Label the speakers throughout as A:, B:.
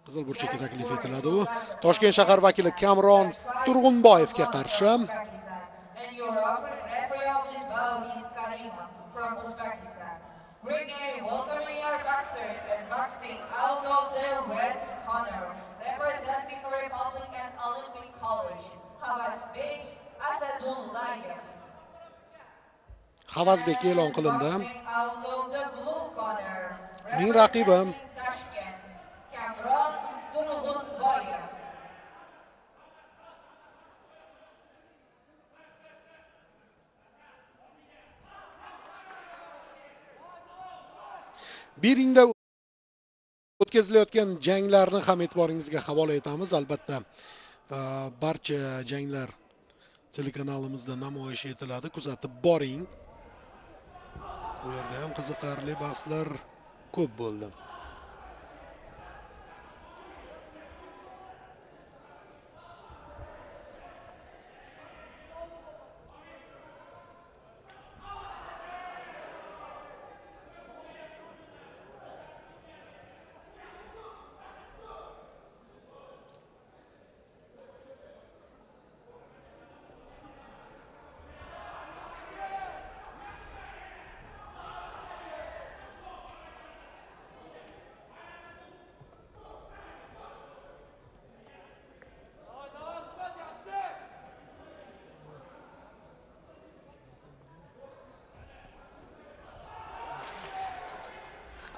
A: Qizil burchakka taklif etiladi u. Toshkent shahar vakili Kamron Turg'unboyevga qarshi.
B: Bringing welcoming our boxers and boxing out of the red corner, representing the Republic and Olympic College, Havasbek Asadullayev.
A: Havasbek e'lon qilindi. Uning raqibi
B: Kamron Turg'unboyev.
A: Beringda o'tkazilayotgan janglarni ham e'tiboringizga havola etamiz. Albatta, barcha janglar telekanalimizda namoyish etiladi. Kuzatib boring. Bu yerda ham qiziqarli bahslar ko'p bo'ldi.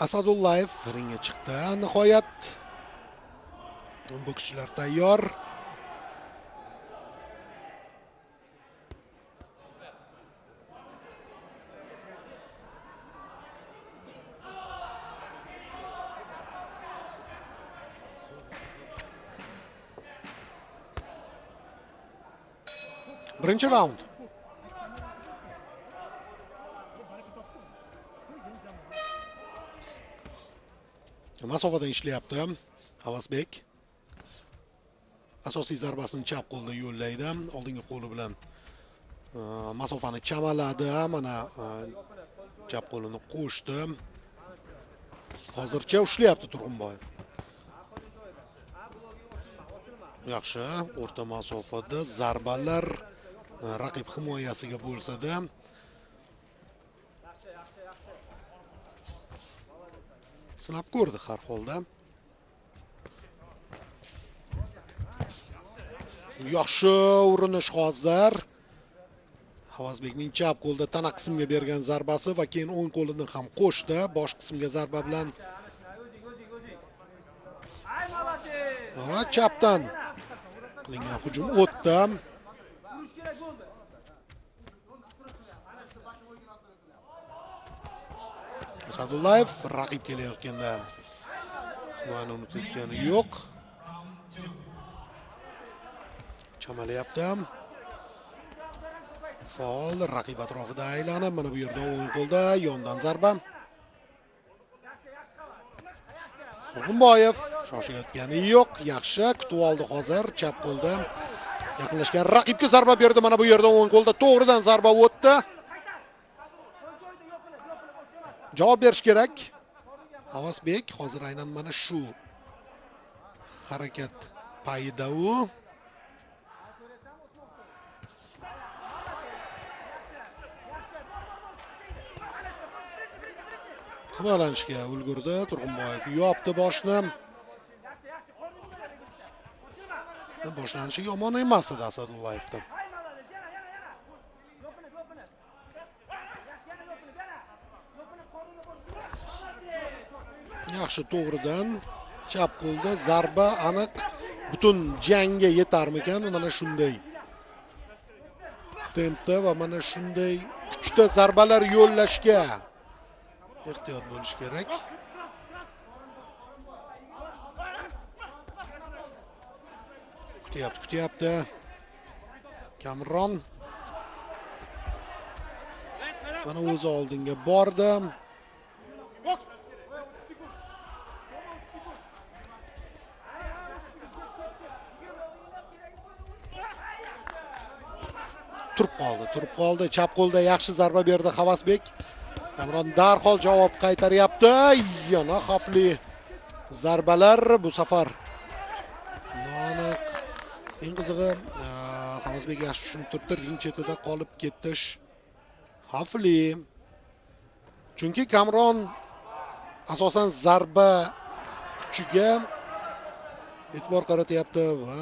A: Asadullayev ringga chiqdi. Nihoyat bokschilar tayyor. Birinchi raund. Masofadan ishlayapti Havasbek. Asosiy zarbasini chap qo'lda yo'llaydi. Oldingi qo'li bilan masofani chamaladi. Mana chap qo'lini qo'shdi. Hozircha ushlayapti Turg'unboyev. Yaxshi, o'rta masofada zarbalar raqib himoyasiga bo'lsa-da sinab ko'rdi har holda. Yaxshi urinish hozir. Havasbekning chap qo'lida tana qismiga bergan zarbasi va keyin o'ng qo'lini ham qo'shdi. Bosh qismiga zarba bilan. Chapdan qilingan hujum o'tdi. Asadullayev raqib kelayotganda himoyani unutayotgani yo'q. Chamalayapti. Faol raqib atrofida aylanib, mana bu yerda o'ng qo'lda yondan zarba. Turg'unboyev shoshayotgani yo'q. Yaxshi kutib oldi hozir chap qo'lda. Yaqinlashgan raqibga zarba berdi. Mana bu yerda o'ng qo'lda to'g'ridan zarba o'tdi. Javob berish kerak. Havasbek hozir aynan mana shu harakat payida u. Himoyalanishga ulgurdi. Turg'unboyev yopdi boshni. Boshlanishi yomon emas edi Asadullayevdan. Yaxshi to'g'ridan chap qo'lda zarba aniq butun jangga yetarmikan? Mana shunday tempda va mana shunday kuchda zarbalar yo'llashga ehtiyot bo'lish kerak. Kutyapti. Kamron mana o'zi oldinga bordi. Turib qoldi. Chap qo'lda yaxshi zarba berdi Havasbek. Kamron darhol javob qaytaryapti. Yana xavfli zarbalar bu safar noaniq. Eng qizig'i, Havasbek yaxshi tushunib turibdi, ring chetida qolib ketish xavfli. Chunki Kamron asosan zarba kuchiga e'tibor qaratyapti va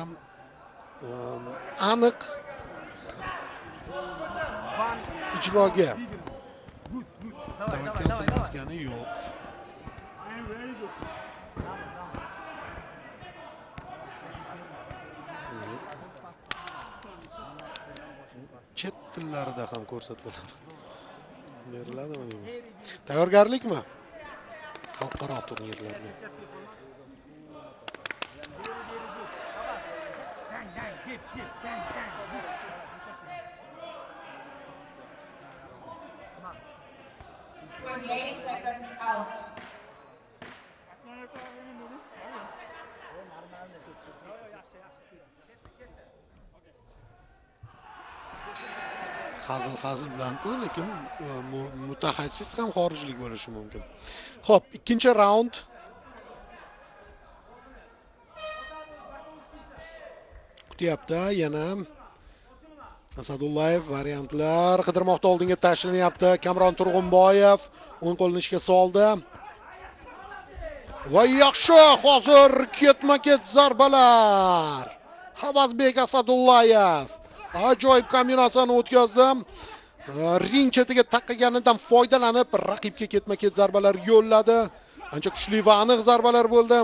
A: aniq ijroga tavakkal qilayotgani yo'q. Chet tillarida ham ko'rsatmalar beriladimi deyman. Tayyorgarlikmi? Xalqaro turnirlarga.
B: Seconds out.
A: Hazil bilan-ku, lekin mutaxassis ham xorijlik bo'lishi mumkin. Xo'p, ikkinchi raund. Kutyapti yana Asadullayev variantlar qidirmoqda, oldinga tashlanyapti. Kamron Turg'unboyev o'ng qo'lini ishga soldi. Va yaxshi, hozir ketma-ket zarbalar. Havasbek Asadullayev ajoyib kombinatsiyani o'tkazdi. Ring chetiga taqqanidan foydalanib raqibga ketma-ket zarbalar yo'lladi. Ancha kuchli va aniq zarbalar bo'ldi.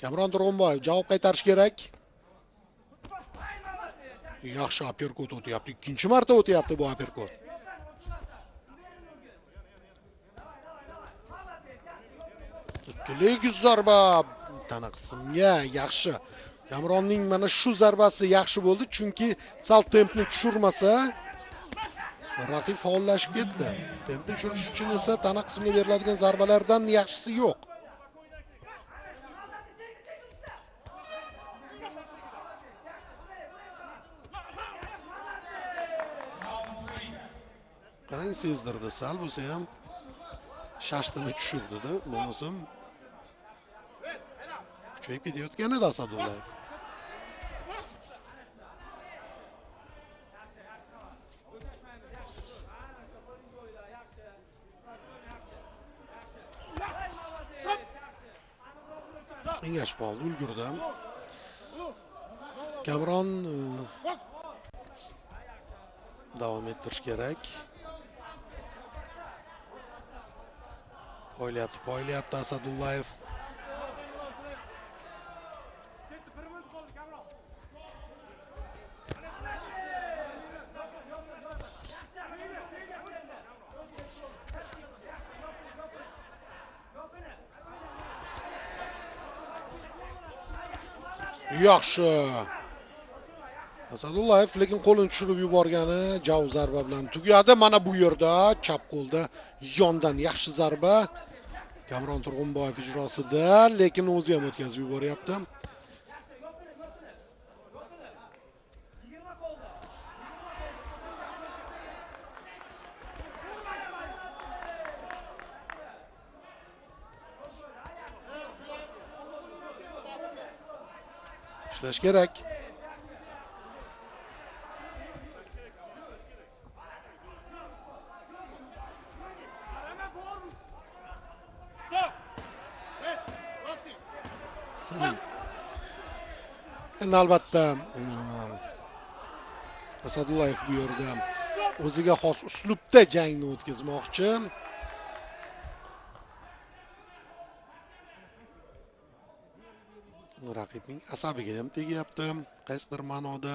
A: Kamron Turg'unboyev javob qaytarish kerak. Yaxshi aperkot o'tyapti. Ikkinchi marta o'tyapti bu aperkot. Ikkili zarba tana qismga yaxshi. Kamronning mana shu zarbasi yaxshi bo'ldi, chunki sal tempni tushirmasa raqib faollashib ketdi. Tempni tushirish uchun esa tana qismiga beriladigan zarbalardan yaxshisi yo'q. Qarang, sezdirdi, sal bo'lsa ham shashtini tushirdi-da, bo'lmasam kuchayib ketayotgan edi Asadullayev. Engashib oldi, ulgurdi. Kamron davom ettirish kerak. Poylayapti Asadullayev. Yaxshi. Asadullayev lekin qo'lini tushirib yuborgani jav zarba bilan tugadi. Mana bu yerda chap qo'lda yondan yaxshi zarba. Kamron Turg'unboyev ijrosida, lekin o'zi ham o'tkazib yuboryapti. Ishlash kerak. Endi albatta Asadullayev bu yerda o'ziga xos uslubda jangni o'tkazmoqchi. Raqibning asabiga ham tegyapti, qaysidir ma'noda.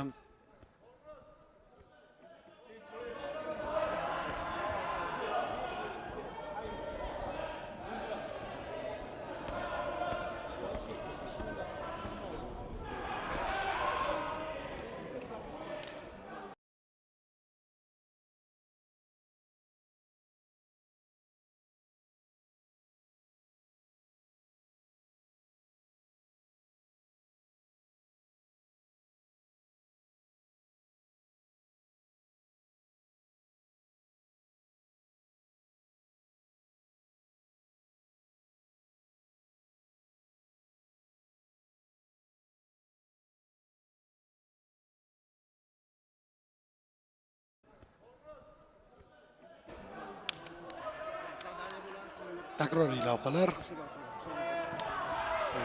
A: Takroriy lavhalar.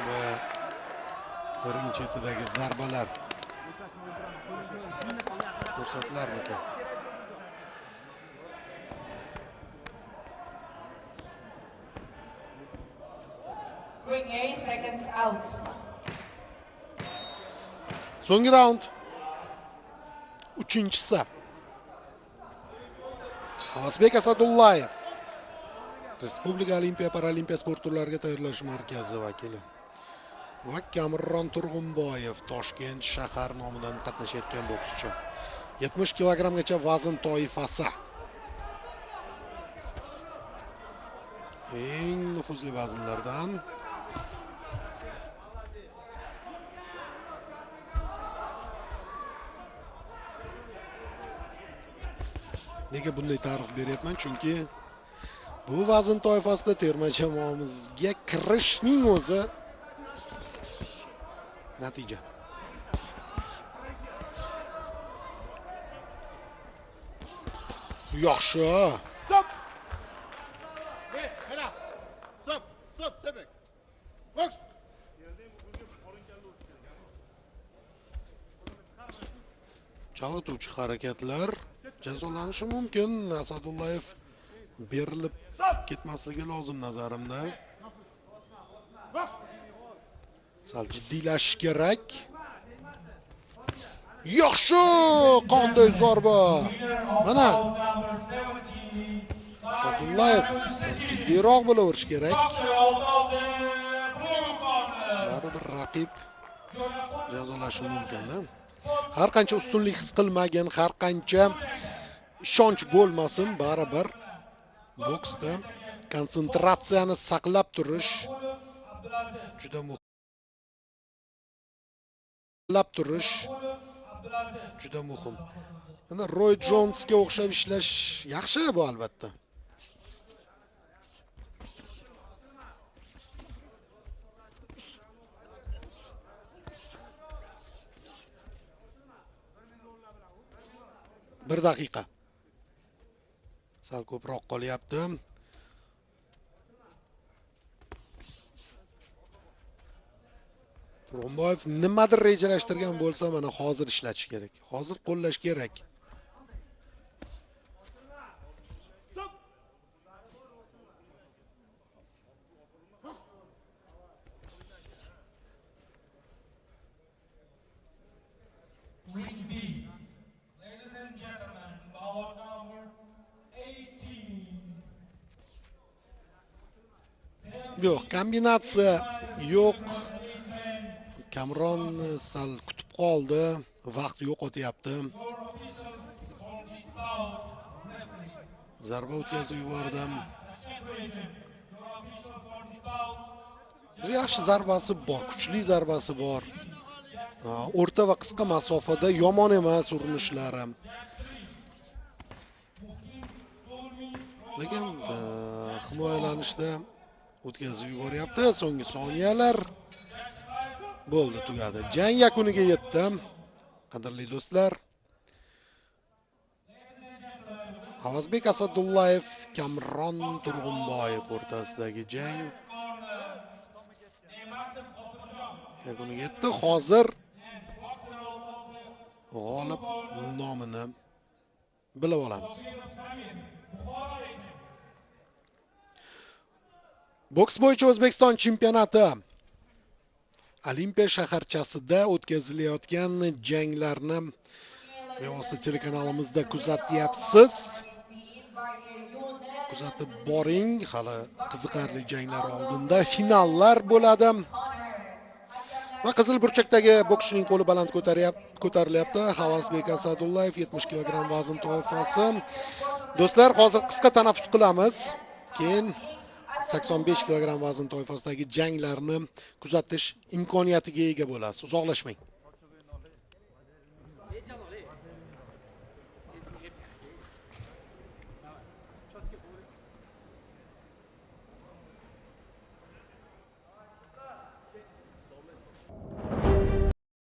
A: Va ring chetidagi zarbalar ko'rsatilarmikan?
B: Ring A, seconds out.
A: So'nggi raund. 3-si. Havasbek Asadullayev, Respublika Olimpiya Paralimpiya sport turlariga tayyorlash markazi vakili va Kamron Turg'unboyev, Toshkent shahar nomidan qatnashayotgan bokschi. 70 kilogramgacha vazn toifasi. Eng nufuzli vaznlardan. Nega bunday ta'rif beryapman? Chunki bu vazn toifasida terma jamoamizga kirishning o'zi natija. Yaxshi.
C: Stop! Hey, hela! Stop! Stop! Step back! Box!
A: Chalg'ituvchi harakatlar jazolanishi mumkin. Asadullayev berilib ketmasligi lozim nazarimda. Sal jiddiylashish kerak. Yaxshi! Qanday zarba! Mana Asadullayev jiddiyroq bo'laverish kerak. Baribir raqib jazolashi mumkin-da. Har qancha ustunlik his qilmagan, har qancha ishonch bo'lmasin, baribir boksda konsentratsiyani saqlab turish juda muhim. Mana Roy Jonsga o'xshab ishlash yaxshi bu albatta. Bir daqiqa. Sal ko'proq qolyapti. Turg'unboyev nimadir rejalashtirgan bo'lsa, mana hozir ishlatish kerak. Hozir qo'llash kerak.
D: Ring B. Ladies and gentlemen, bout number 18.
A: Yo'q, kombinatsiya yo'q. Kamron sal kutib qoldi, vaqt yo'qotyapti. Zarba o'tkazib yubordim. Yaxshi zarbasi bor, kuchli zarbasi bor. O'rta va qisqa masofada yomon emas urinishlari. Lekin himoyalanishda o'tkazib yuboryapti. So'nggi soniyalar bo'ldi, tugadi. Jang yakuniga yetdi. Qadrli do'stlar, Havasbek Asadullayev, Kamron Turg'unboyev o'rtasidagi jang yakuniga yetdi. Hozir g'olib nomini bilib olamiz. Boks bo'yicha O'zbekiston chempionati Olimpiya shaharchasida o'tkazilayotgan janglarni bevosita telekanalimizda kuzatyapsiz. Kuzatib boring, hali qiziqarli janglar oldinda finallar bo'ladi. Va qizil burchakdagi bokschining qo'li baland ko'tarilyapti. Havasbek Asadullayev 70 kg vazn toifasi. Do'stlar, hozir qisqa tanaffus qilamiz. Keyin 85 kg vazn toifasidagi janglarni kuzatish imkoniyatiga ega bo'lasiz. Uzoqlashmang.